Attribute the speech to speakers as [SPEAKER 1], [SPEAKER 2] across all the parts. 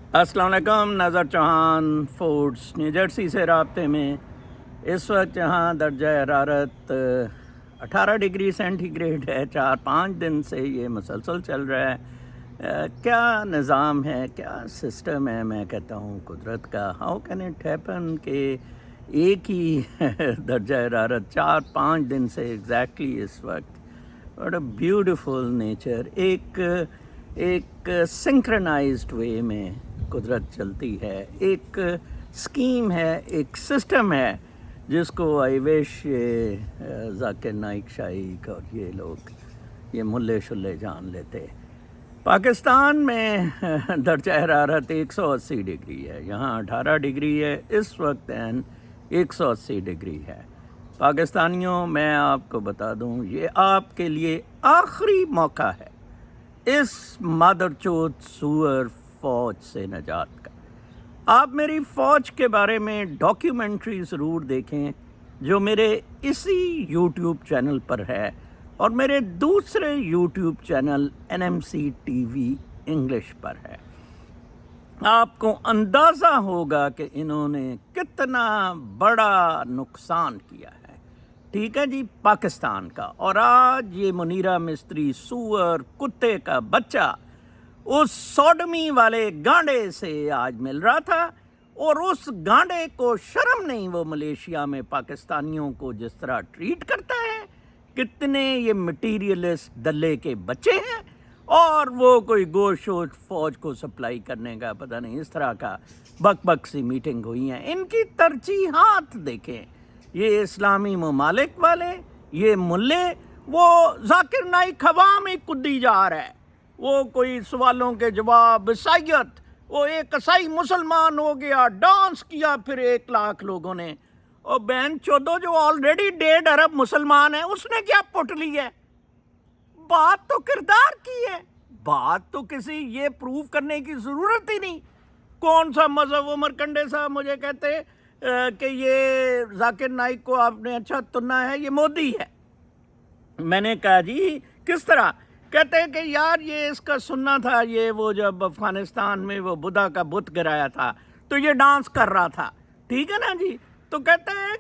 [SPEAKER 1] अस्सलाम वालेकुम। नज़र चौहान फूड्स न्यू जर्सी से रब्ते में। इस वक्त यहाँ दर्जा हरारत 18 डिग्री सेंटीग्रेड है। 4-5 दिन से ये मुसलसल चल रहा है। क्या निज़ाम है, क्या सिस्टम है, मैं कहता हूँ कुदरत का। हाउ कैन इट हैपन कि एक ही दर्जा हरारत 4-5 दिन से एग्जैक्टली इस वक्त। What a beautiful nature. एक सिंक्रनाइज्ड वे में कुदरत चलती है। एक स्कीम है, एक सिस्टम है जिसको आई विश ये जाकिर नाइक शाइक और ये लोग ये मुल्ले शुल्ले जान लेते। पाकिस्तान में दर्जा हरारत 180 डिग्री है, यहाँ 18 डिग्री है इस वक्त एंड 180 डिग्री है। पाकिस्तानियों, मैं आपको बता दूं, ये आपके लिए आखिरी मौका है इस मादरचोद सूअर फ़ौज से निजात का। आप मेरी फ़ौज के बारे में डॉक्यूमेंट्री ज़रूर देखें जो मेरे इसी यूट्यूब चैनल पर है और मेरे दूसरे YouTube channel NMC TV English पर है। आपको अंदाज़ा होगा कि इन्होंने कितना बड़ा नुकसान किया है, ठीक है जी, पाकिस्तान का। और आज ये मुनीरा मिस्त्री सूअर कुत्ते का बच्चा उस सोडमी वाले गांडे से आज मिल रहा था और उस गांडे को शर्म नहीं वो मलेशिया में पाकिस्तानियों को जिस तरह ट्रीट करता है। कितने ये मटीरियलिस्ट दल्ले के बच्चे हैं और वो कोई गोश्त फौज को सप्लाई करने का पता नहीं इस तरह का बक सी मीटिंग हुई है। इनकी तरजीहात देखें। ये इस्लामी ममालिक वाले, ये मुल्ले, वो जाकिर नाइक हवा में कूदी जा रहा है। वो कोई सवालों के जवाब, ईसाइयत, वो एक ईसाई मुसलमान हो गया, डांस किया फिर 1 लाख लोगों ने। और बहन चौदो जो ऑलरेडी 1.5 अरब मुसलमान है उसने क्या पुट ली है? बात तो किरदार की है, बात तो किसी ये प्रूव करने की ज़रूरत ही नहीं। कौन सा मज़हब? उमर कंडे साहब मुझे कहते कि ये जाकिर नाइक को आपने अच्छा तुन्ना है, ये मोदी है। मैंने कहा जी किस तरह? कहते हैं कि यार ये इसका सुनना था, ये वो जब अफ़गानिस्तान में वो बुद्धा का बुत गिराया था तो ये डांस कर रहा था, ठीक है ना जी। तो कहते हैं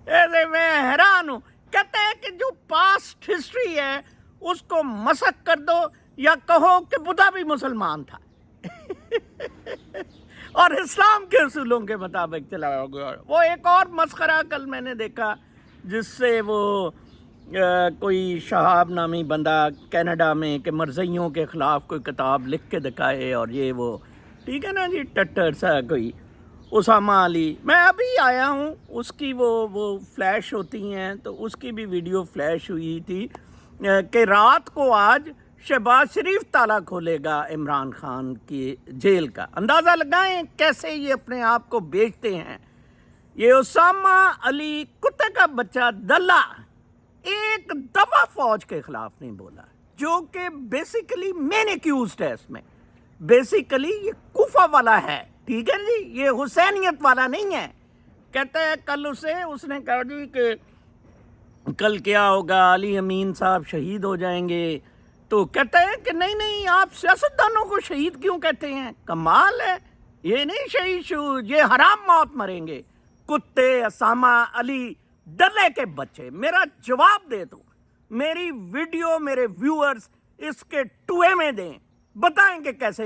[SPEAKER 1] ऐसे मैं हैरान हूँ। कहते हैं कि जो पास्ट हिस्ट्री है उसको मसक कर दो या कहो कि बुद्धा भी मुसलमान था और इस्लाम के उसूलों के मुताबिक चलाया गया। वो एक और मस्खरा कल मैंने देखा जिससे वो कोई शहाब नामी बंदा कनाडा में कि मरज़इयों के ख़िलाफ़ कोई किताब लिख के दिखाए और ये वो, ठीक है ना जी, टट्टर सा कोई उसामा अली। मैं अभी आया हूँ, उसकी वो फ्लैश होती हैं तो उसकी भी वीडियो फ्लैश हुई थी कि रात को आज शहबाज शरीफ ताला खोलेगा इमरान खान की जेल का। अंदाज़ा लगाएं कैसे ये अपने आप को बेचते हैं। ये उसामा अली कुत्ते का बच्चा दल्ला एक दफ़ा फ़ौज के ख़िलाफ़ नहीं बोला, जो कि बेसिकली मेन एक्यूज्ड है इसमें। बेसिकली ये कूफा वाला है, ठीक है जी, ये हुसैनियत वाला नहीं है। कहते हैं कल उसने कहा जी कि कल क्या होगा, अली अमीन साहब शहीद हो जाएंगे। तो कहते हैं कि नहीं आप सियासतदानों को शहीद क्यों कहते हैं? कमाल है, ये नहीं शहीद, ये हराम मौत मरेंगे कुत्ते उसामा अली डल्ले के बच्चे। मेरा जवाब दे दो, मेरी वीडियो मेरे व्यूअर्स इसके टुए में दें, बताएं कि कैसे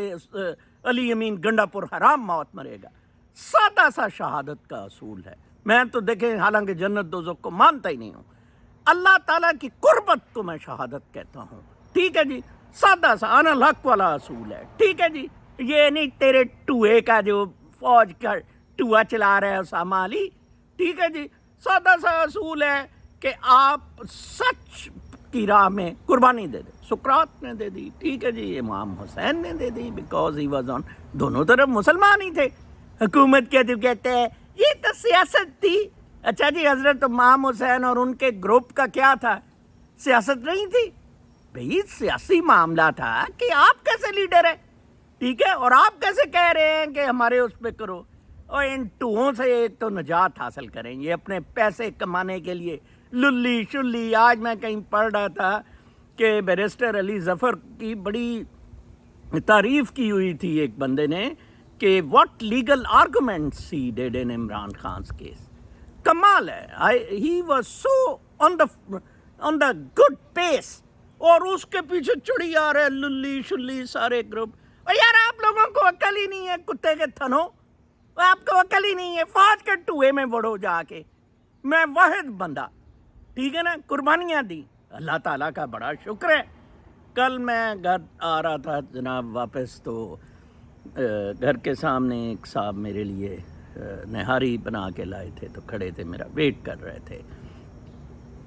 [SPEAKER 1] अली अमीन गंडापुर हराम मौत मरेगा। सादा सा शहादत का असूल है। मैं तो देखें, हालांकि जन्नत दोज़ख को मानता ही नहीं हूँ, अल्लाह ताला की कुर्बत को मैं शहादत कहता हूँ, ठीक है जी। सादा सा अनल हक वाला असूल है, ठीक है जी। ये नहीं तेरे टुए का जो फौज का टुआ चला रहा है उसामा अली, ठीक है जी। सादा सा असूल है कि आप सच की राह में कुर्बानी दे दे। सुकरात ने दे दी, ठीक है जी, इमाम हुसैन ने दे दी, बिकॉज ही वाज ऑन, दोनों तरफ मुसलमान ही थे। हुकूमत के तो कहते हैं ये तो सियासत थी। अच्छा जी, हजरत इमाम हुसैन और उनके ग्रुप का क्या था? सियासत नहीं थी भाई, सियासी मामला था कि आप कैसे लीडर है, ठीक है, और आप कैसे कह रहे हैं कि हमारे उस पर करो। और इन टूहों से एक तो निजात हासिल करेंगे अपने पैसे कमाने के लिए, लुल्ली शुल्ली। आज मैं कहीं पढ़ रहा था कि बैरिस्टर अली ज़फ़र की बड़ी تعریف کی ہوئی تھی ایک بندے نے کہ what legal arguments he did in Imran Khan's case. کمال ہے. He was so on the good piece. اور اس کے پیچھے چڑی آ رہے للی شلی سارے گروپ. اور یار آپ لوگوں کو عقل ہی نہیں ہے کتے کے تھنوں. آپ کو عقل ہی نہیں ہے. فوج کے ٹوئے میں بڑھو جا کے. میں واحد بندہ, ٹھیک ہے نا, قربانیاں دی. اللہ تعالیٰ کا بڑا شکر ہے. کل میں گھر آ رہا تھا جناب واپس, تو گھر کے سامنے ایک صاحب میرے لیے نہاری بنا کے لائے تھے, تو کھڑے تھے میرا ویٹ کر رہے تھے.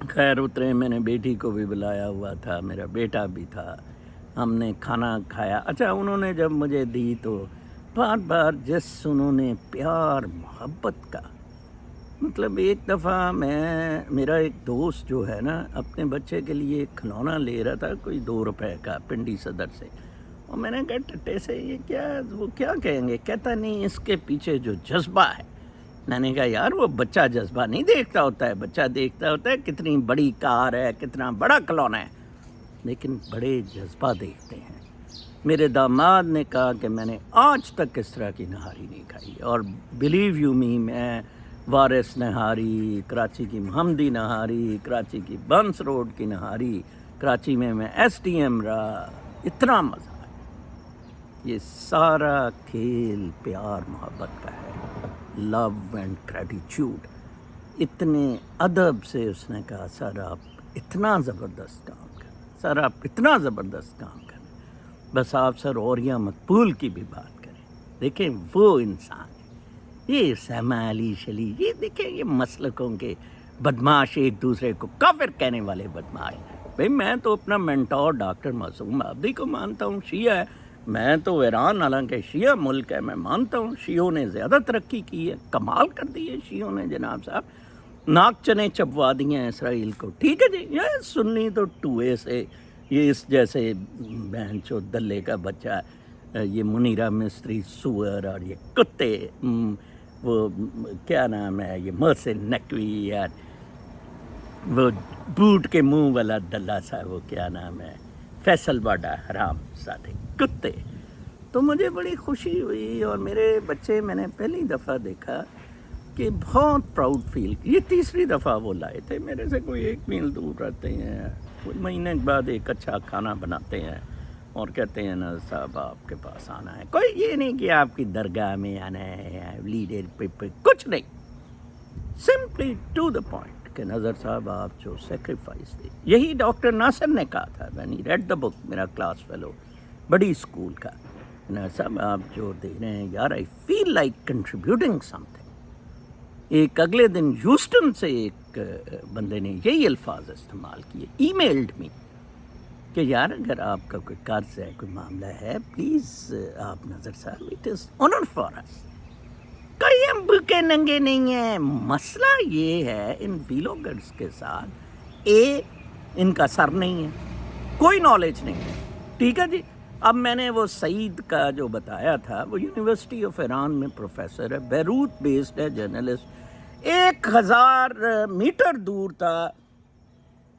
[SPEAKER 1] خیر اترے, میں نے بیٹی کو بھی بلایا ہوا تھا, میرا بیٹا بھی تھا. ہم نے کھانا کھایا. اچھا انہوں نے جب مجھے دی تو بار بار جس انہوں نے پیار محبت کا, مطلب ایک دفعہ میرا ایک دوست جو ہے نا اپنے بچے کے لیے ایک کھلونا لے رہا تھا کوئی 2 روپے کا پنڈی صدر سے, اور میں نے کہا ٹٹے سے یہ کیا, وہ کیا کہیں گے, کہتا نہیں اس کے پیچھے جو جذبہ ہے. میں نے کہا یار وہ بچہ جذبہ نہیں دیکھتا ہوتا ہے, بچہ دیکھتا ہوتا ہے کتنی بڑی کار ہے, کتنا بڑا کھلونا ہے, لیکن بڑے جذبہ دیکھتے ہیں. میرے داماد نے کہا کہ میں نے آج تک اس طرح کی نہاری نہیں کھائی. اور بلیو یو می, میں وارث نہاری, کراچی کی محمدی نہاری, کراچی کی بنس روڈ کی نہاری, کراچی میں ایس ٹی ایم رہا, اتنا مزہ ہے. یہ سارا کھیل پیار محبت کا ہے, لو اینڈ گریٹیچیوڈ. اتنے ادب سے اس نے کہا سر آپ اتنا زبردست کام کریں, سر آپ اتنا زبردست کام کریں, بس آپ سر اوریا مقبول کی بھی بات کریں. دیکھیں وہ انسان, یہ سیما علی شلی, یہ دیکھیں یہ مسلکوں کے بدماش, ایک دوسرے کو کافر کہنے والے بدماش. بھئی میں تو اپنا مینٹور ڈاکٹر معصوم آبدی کو مانتا ہوں, شیعہ ہے. میں تو ایران حالانکہ شیعہ ملک ہے, میں مانتا ہوں شیعوں نے زیادہ ترقی کی ہے, کمال کر دی ہے شیعوں نے جناب صاحب, ناک چنے چبوا دی ہیں اسرائیل کو. ٹھیک ہے جی, یہ سنی تو ٹوئے سے, یہ اس جیسے بہن چو دلے کا بچہ, یہ منیرہ مستری سور, اور یہ کتے, وہ کیا نام ہے, یہ محسن نقوی, یار وہ بوٹ کے منہ والا دلہ سا, وہ کیا نام ہے, فیصل باڈا, حرام زادے کتے. تو مجھے بڑی خوشی ہوئی. اور میرے بچے میں نے پہلی دفعہ دیکھا کہ بہت پراؤڈ فیل. یہ 3ری دفعہ وہ لائے تھے میرے سے, کوئی 1 میل دور رہتے ہیں, کوئی مہینے کے بعد ایک اچھا کھانا بناتے ہیں اور کہتے ہیں نا صاحب آپ کے پاس آنا ہے. کوئی یہ نہیں کہ آپ کی درگاہ میں آنا ہے, لیڈر پہ کچھ نہیں, سمپلی ٹو دا پوائنٹ کہ نظر صاحب آپ جو سیکریفائس دے. یہی ڈاکٹر ناصر نے کہا تھا when he read the book, میرا کلاس فیلو بڑی اسکول کا, ناصر صاحب آپ جو دے رہے ہیں یار, I feel like contributing something. ایک اگلے دن ہیوسٹن سے ایک بندے نے یہی الفاظ استعمال کیے, ای میلڈ می, کہ یار اگر آپ کا کوئی قرض ہے, کوئی معاملہ ہے, پلیز آپ نظر صاحب, اٹ از آنر فار اس. کوئی ہم بھوکے ننگے نہیں ہیں. مسئلہ یہ ہے ان ویلوگرز کے ساتھ, ان کا سر نہیں ہے, کوئی نالج نہیں ہے. ٹھیک ہے جی. اب میں نے وہ سعید کا جو بتایا تھا, وہ یونیورسٹی آف ایران میں پروفیسر ہے, بیروت بیسڈ ہے, جرنلسٹ. 1000 میٹر دور تھا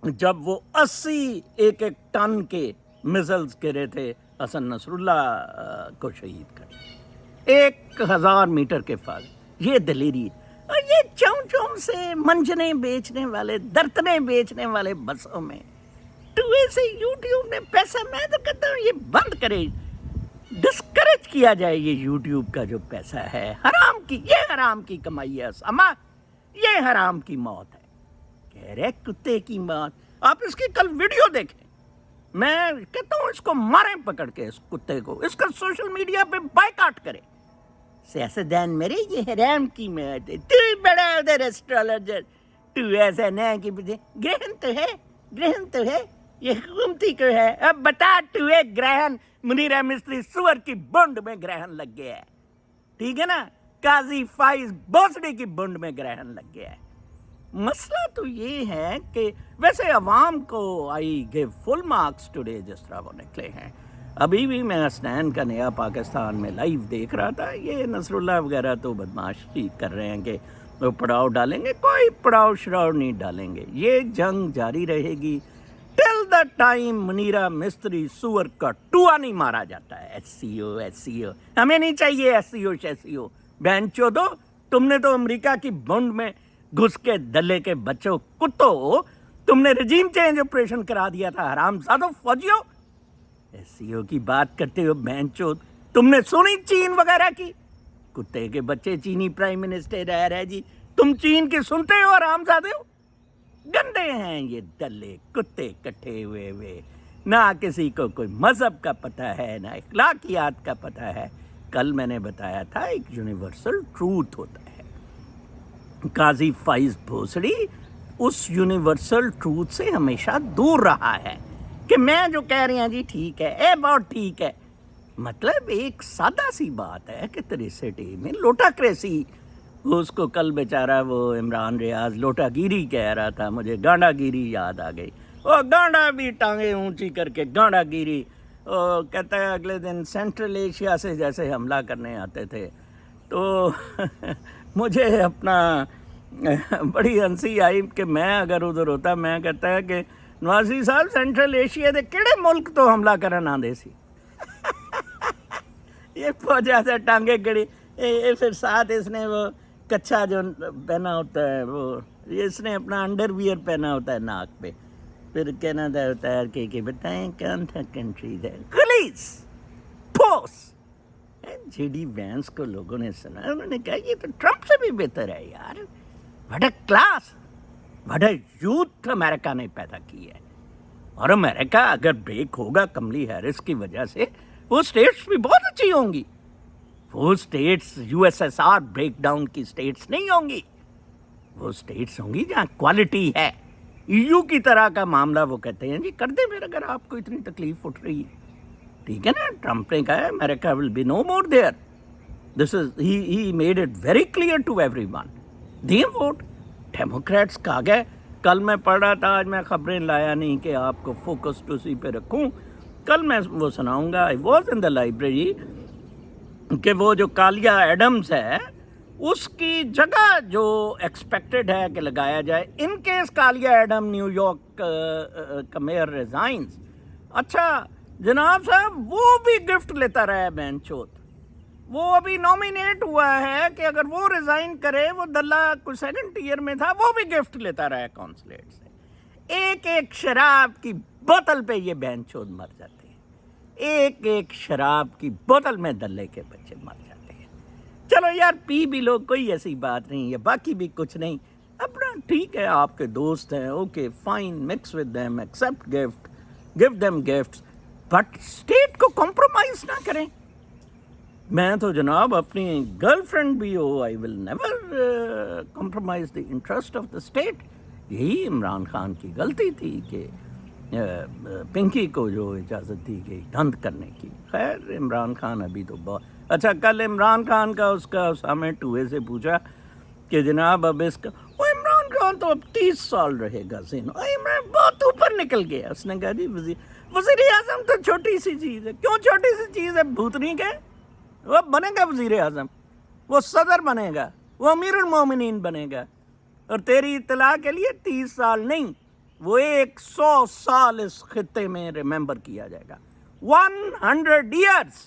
[SPEAKER 1] جب وہ 80 ایک ٹن کے میزلز گرے تھے حسن نصر اللہ کو شہید کر. 1000 میٹر کے فاصلے. یہ دلیری. اور یہ چوں سے منجنے بیچنے والے, درتنے بیچنے والے بسوں میں ٹوئے سے یوٹیوب نے پیسہ, میں تو کہتا ہوں یہ بند کرے, ڈسکریج کیا جائے یہ یوٹیوب کا جو پیسہ ہے. حرام کی, یہ حرام کی کمائی ہے سما, یہ حرام کی موت ہے. کہہ رہے کتے کی موت. آپ اس کی کل ویڈیو دیکھیں. میں کہتا ہوں اس کو ماریں پکڑ کے, اس کتے کو, اس کا سوشل میڈیا پہ بائیکاٹ کرے. سیاستدان میرے, یہ حرام کی موت ہے. تو بڑا ادھر اسٹرالوجر, تو ایسا نہ کہ گرہن تو ہے, گرہن تو ہے, یہ حکومتی کو ہے. اب بتا تو ایک گرہن منیرہ مستری سور کی بونڈ میں گرہن لگ گیا ہے. ٹھیک ہے نا, قاضی فائز بوسڑی کی بونڈ میں گرہن لگ گیا ہے. مسئلہ تو یہ ہے کہ ویسے عوام کو آئی گیو فل مارکس ٹوڈے جس طرح وہ نکلے ہیں. ابھی بھی میں حسنین کا نیا پاکستان میں لائیو دیکھ رہا تھا. یہ نصر اللہ وغیرہ تو بدماشی کر رہے ہیں کہ وہ پڑاؤ ڈالیں گے. کوئی پڑاؤ شراؤ نہیں ڈالیں گے. یہ جنگ جاری رہے گی. टिल द टाइम मुनीरा मिस्त्री सुअर का टुआ नहीं मारा जाता है। SCO हमें नहीं चाहिए SCO। बहन चोदो, तुमने तो अमेरिका की बॉन्ड में घुस के दल्ले के बच्चों कुत्तों, तुमने रजीम चेंज ऑपरेशन करा दिया था हरामजादो फौजियों। SCO की बात करते हो बहन चोद, तुमने सुनी चीन वगैरह की? कुत्ते के बच्चे चीनी प्राइम मिनिस्टर रह रहे जी, तुम चीन के सुनते हो हरामजादे हो? गंदे हैं ये दल्ले कुत्ते इकट्ठे हुए ना किसी को कोई मजहब का पता है ना इखलाकियात का पता है। कल मैंने बताया था एक यूनिवर्सल ट्रूथ होता है। काजी फाइज भोसड़ी उस यूनिवर्सल ट्रूथ से हमेशा दूर रहा है कि मैं जो कह रही हूँ जी ठीक है, ए बहुत ठीक है। मतलब एक सादा सी बात है कि 63 में लोटाक्रेसी, उसको कल बेचारा वो इमरान रियाज लोटागिरी कह रहा था, मुझे गांडागिरी याद आ गई। वो गांडा भी टांगे ऊंची करके गांडागिरी। कहता है अगले दिन सेंट्रल एशिया से जैसे हमला करने आते थे तो मुझे अपना बड़ी हंसी आई कि मैं अगर उधर होता, मैं कहता है कि नवाजी साहब सेंट्रल एशिया के किहड़े मुल्क तो हमला करन आंदे सी। ये फौजा से टांगे गड़ी। फिर साथ इसने वो कच्चा जो पहना होता है, वो इसने अपना अंडरवियर पहना होता है नाक पे। फिर कहना होता है कि बताएं कौन था कंट्री है, पुलिस पोस। JD वैंस को लोगों ने सुना, उन्होंने कहा ये तो ट्रंप से भी बेहतर है यार। What a class, what a youth America ने पैदा की है। और अमेरिका अगर ब्रेक होगा कमली हैरिस की वजह से, वो स्टेट्स भी बहुत अच्छी होंगी। वो स्टेट्स USSR ब्रेकडाउन की स्टेट्स नहीं होंगी, वो स्टेट्स होंगी जहाँ क्वालिटी है। EU की तरह का मामला वो कहते हैं जी कर दे फिर, अगर आपको इतनी तकलीफ उठ रही है। ठीक है ना, ट्रंप ने कहा है America will be no more there. This is he made it very clear to everyone. They vote, Democrats कहा गए। कल मैं पढ़ रहा था, आज मैं खबरें लाया नहीं कि आपको फोकस उसी पे रखूं। कल मैं वो सुनाऊंगा। I was in the library कि वो जो कालिया एडम्स है उसकी जगह जो एक्सपेक्टेड है कि लगाया जाए, इन केस कालिया एडम न्यूयॉर्क का मेयर रिजाइंस। अच्छा जनाब साहब, वो भी गिफ्ट लेता रहा है बेंचोत। वो अभी नॉमिनेट हुआ है कि अगर वो रिजाइन करे, वो दल्ला कुछ सेकंड ईयर में था, वो भी गिफ्ट लेता रहा है कॉन्सुलेट से। एक एक शराब की बोतल पे ये बेंचोत मर जाते हैं। एक एक शराब की बोतल में दल्ले के बच्चे मर जाते हैं। चलो यार पी भी लो, कोई ऐसी बात नहीं है, बाकी भी कुछ नहीं, अपना ठीक है, आपके दोस्त हैं, okay fine, mix with them, except gift, give them gifts, but state को कॉम्प्रोमाइज ना करें। मैं तो जनाब अपनी गर्लफ्रेंड भी हो, I will never compromise the interest of the state. यही इमरान खान की गलती थी कि पिंकी को जो इजाज़त दी गई धंध करने की। खैर इमरान खान अभी तो बहुत अच्छा। कल इमरान खान का उसका सामने टूए से पूछा कि जनाब अब इसका, वो इमरान खान तो अब 30 साल रहेगा सीन, इमरान बहुत ऊपर निकल गया। उसने कहा जी वज़ीर आज़म तो छोटी सी चीज़ है। क्यों छोटी सी चीज़ है? भूतनी के वो बनेगा वज़ीर आज़म, वो सदर बनेगा, वो अमीरुल मोमिनीन बनेगा। और तेरी इत्तला के लिए 30 साल नहीं, वो 100 साल इस खित्ते में रिमेंबर किया जाएगा। 100 years।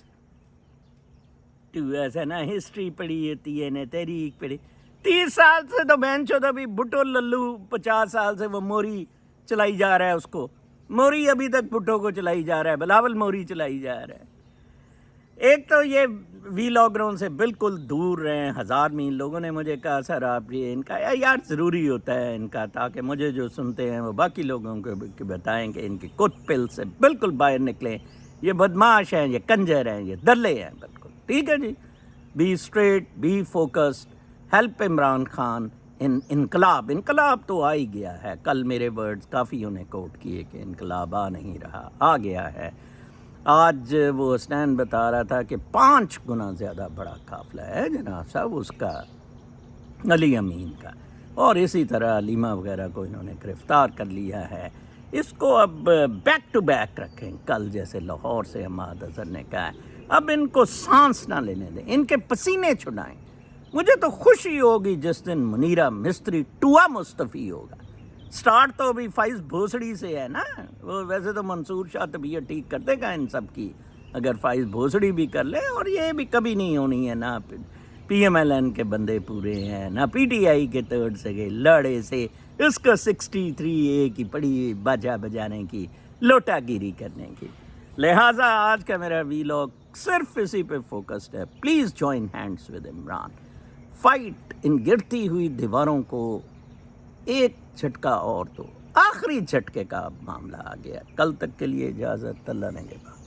[SPEAKER 1] तू ऐसा ना हिस्ट्री पढ़ी होती है ना तारीख पढ़ी। 30 साल से तो बहन चौदह भी भुट्टो लल्लू 50 साल से वो मोरी चलाई जा रहा है। उसको मोरी अभी तक भुट्टो को चलाई जा रहा है, बिलावल मोरी चलाई जा रहा है। एक तो ये वीलॉगरों से बिल्कुल दूर रहें, 1000 मील। लोगों ने मुझे कहा सर आप ये इनका यार ज़रूरी होता है इनका, ताकि मुझे जो सुनते हैं वो बाकी लोगों को बताएं कि इनकी कुत पिल से बिल्कुल बाहर निकलें। ये बदमाश हैं, ये कंजर हैं, ये दल्ले हैं, बिल्कुल ठीक है जी। Be straight, be focused, help Imran Khan in इनकलाब तो आ ही गया है। कल मेरे वर्ड्स काफ़ी उन्हें कोट किए कि इनकलाब आ नहीं रहा, आ गया है। आज वो स्टैंड बता रहा था कि 5 गुना ज़्यादा बड़ा काफिला है जनाब साहब उसका, अली अमीन का। और इसी तरह अलीमा वगैरह को इन्होंने गिरफ़्तार कर लिया है। इसको अब बैक टू बैक रखें, कल जैसे लाहौर से हमाद अज़हर ने कहा है। अब इनको सांस ना लेने दें, इनके पसीने छुड़ाएं। मुझे तो खुशी होगी जिस दिन मुनीरा मिस्त्री टुआ मुस्तफ़ी होगा। سٹارٹ تو ابھی فائز بھوسڑی سے ہے نا. وہ ویسے تو منصور شاہ طبیعت ٹھیک کر دے گا ان سب کی, اگر فائز بھوسڑی بھی کر لے, اور یہ بھی کبھی نہیں ہونی ہے نا. پی ایم ایل این کے بندے پورے ہیں نہ پی ٹی آئی کے تھرڈ سے گئے لڑے سے, اس کو 63A کی پڑی باجا بجانے کی, لوٹا گیری کرنے کی. لہٰذا آج کا میرا ویلاگ صرف اسی پہ فوکسڈ ہے. Please join hands with Imran, fight in گرتی ہوئی دیواروں کو ایک جھٹکا اور دو. آخری جھٹکے کا اب معاملہ آ گیا. کل تک کے لیے اجازت, اللہ نے کے بعد.